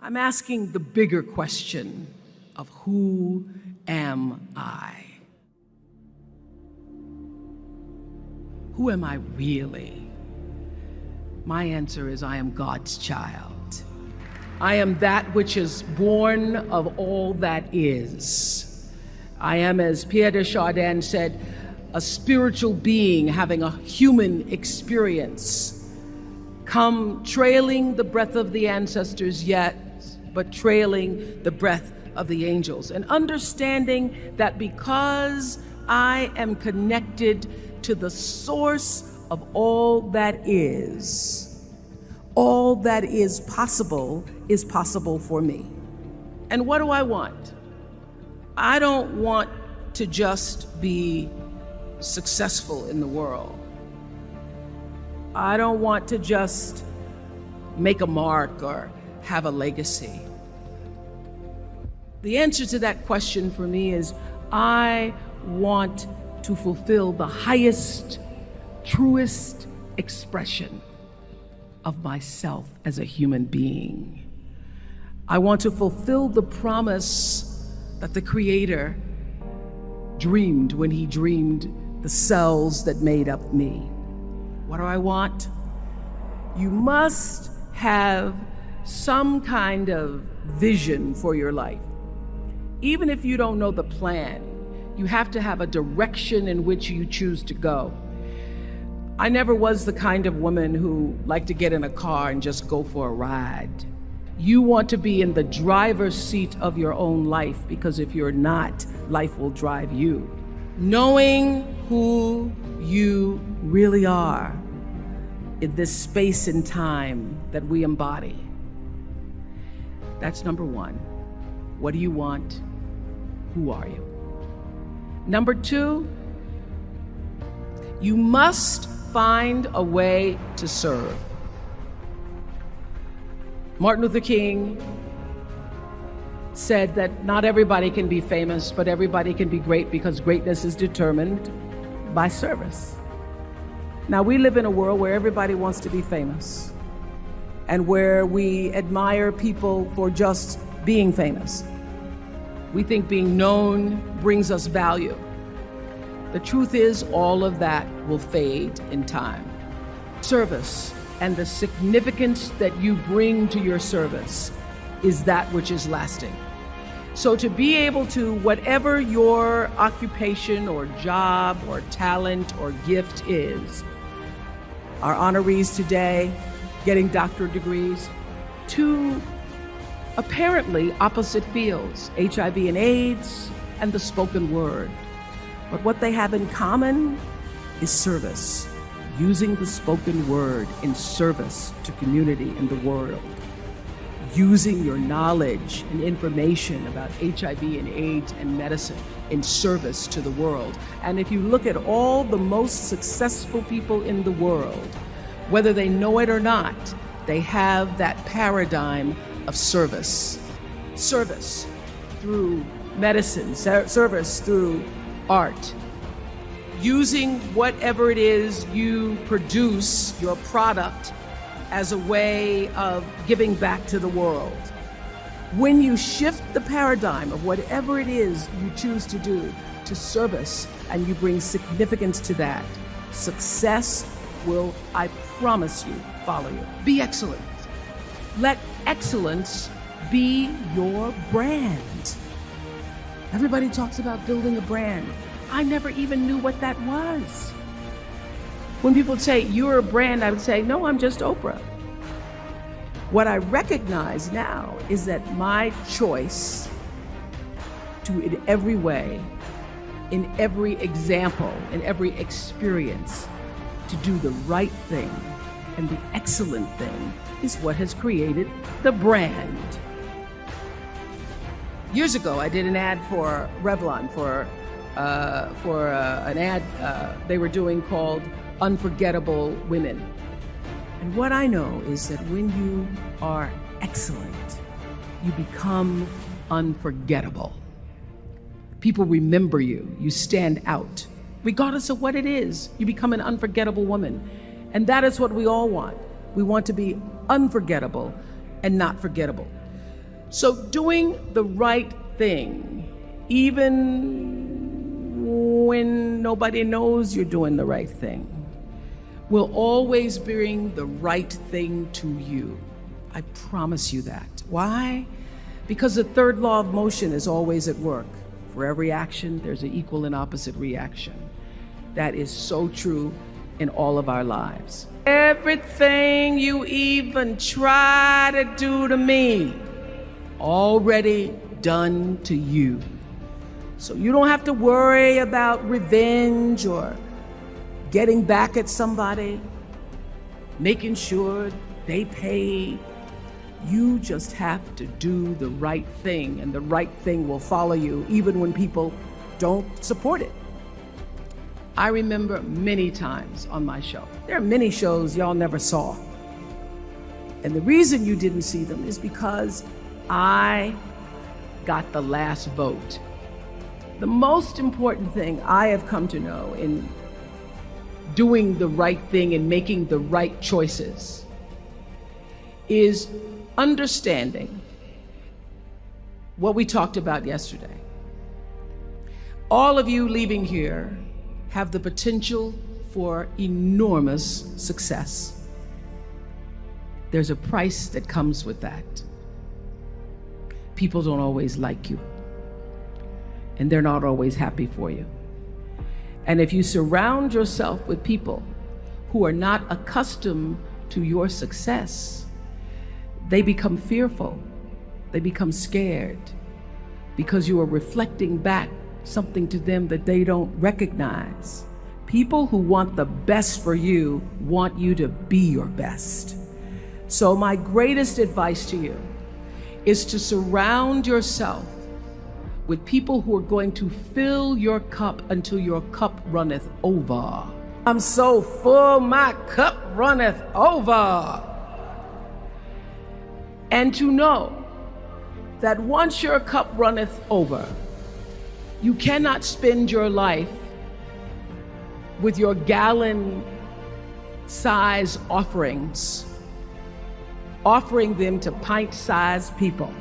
I'm asking the bigger question of who am I? Who am I really? My answer is I am God's child. I am that which is born of all that is. I am, as Pierre de Chardin said, a spiritual being having a human experience, come trailing the breath of the ancestors yet, but trailing the breath of the angels, and understanding that because I am connected to the source of all that is possible for me. And what do I want? I don't want to just be successful in the world. I don't want to just make a mark or have a legacy. The answer to that question for me is I want to fulfill the highest, truest expression of myself as a human being. I want to fulfill the promise that the Creator dreamed when He dreamed the cells that made up me. What do I want? You must have some kind of vision for your life. Even if you don't know the plan, you have to have a direction in which you choose to go. I never was the kind of woman who liked to get in a car and just go for a ride. You want to be in the driver's seat of your own life, because if you're not, life will drive you. Knowing who you really are in this space and time that we embody. That's number one. What do you want? Who are you? Number two, you must find a way to serve. Martin Luther King said that not everybody can be famous, but everybody can be great, because greatness is determined by service. Now, we live in a world where everybody wants to be famous and where we admire people for just being famous. We think being known brings us value. The truth is, all of that will fade in time. Service and the significance that you bring to your service is that which is lasting. So to be able to, whatever your occupation or job or talent or gift is, our honorees today getting doctorate degrees, to apparently opposite fields, HIV and AIDS and the spoken word. But what they have in common is service, using the spoken word in service to community and the world, using your knowledge and information about HIV and AIDS and medicine in service to the world. And if you look at all the most successful people in the world, whether they know it or not, they have that paradigm of service. Service through medicine, service through art. Using whatever it is you produce, your product, as a way of giving back to the world. When you shift the paradigm of whatever it is you choose to do to service, and you bring significance to that, success will, I promise you, follow you. Be excellent. Let excellence be your brand. Everybody talks about building a brand. I never even knew what that was. When people say, you're a brand, I would say, no, I'm just Oprah. What I recognize now is that my choice to, in every way, in every example, in every experience, to do the right thing and the excellent thing is what has created the brand. Years ago, I did an ad for Revlon for an ad they were doing called Unforgettable Women. And what I know is that when you are excellent, you become unforgettable. People remember you. You stand out. Regardless of what it is, you become an unforgettable woman. And that is what we all want. We want to be unforgettable and not forgettable. So doing the right thing, even when nobody knows you're doing the right thing, will always bring the right thing to you. I promise you that. Why? Because the third law of motion is always at work. For every action, there's an equal and opposite reaction. That is so true in all of our lives. Everything you even try to do to me, already done to you. So you don't have to worry about revenge or getting back at somebody, making sure they pay. You just have to do the right thing, and the right thing will follow you even when people don't support it. I remember many times on my show. There are many shows y'all never saw. And the reason you didn't see them is because I got the last vote. The most important thing I have come to know in doing the right thing and making the right choices is understanding what we talked about yesterday. All of you leaving here have the potential for enormous success. There's a price that comes with that. People don't always like you, and they're not always happy for you. And if you surround yourself with people who are not accustomed to your success, they become fearful, they become scared, because you are reflecting back something to them that they don't recognize. People who want the best for you want you to be your best. So my greatest advice to you is to surround yourself with people who are going to fill your cup until your cup runneth over. I'm so full, my cup runneth over. And to know that once your cup runneth over, you cannot spend your life with your gallon-size offerings, offering them to pint-sized people.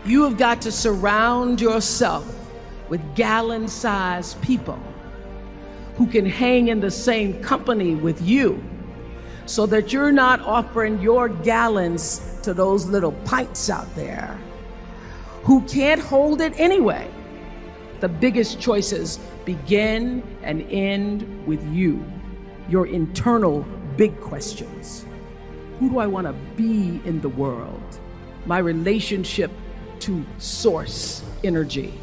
You have got to surround yourself with gallon-sized people who can hang in the same company with you, so that you're not offering your gallons to those little pints out there who can't hold it anyway. The biggest choices begin and end with you, your internal big questions. Who do I want to be in the world? My relationship to source energy,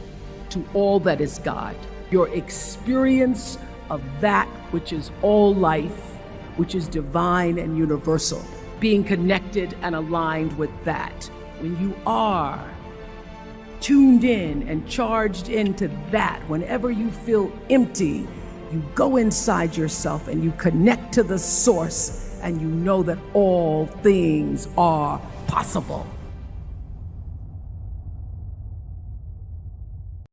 to all that is God. Your experience of that which is all life, which is divine and universal. Being connected and aligned with that. When you are tuned in and charged into that, whenever you feel empty, you go inside yourself and you connect to the source, and you know that all things are possible.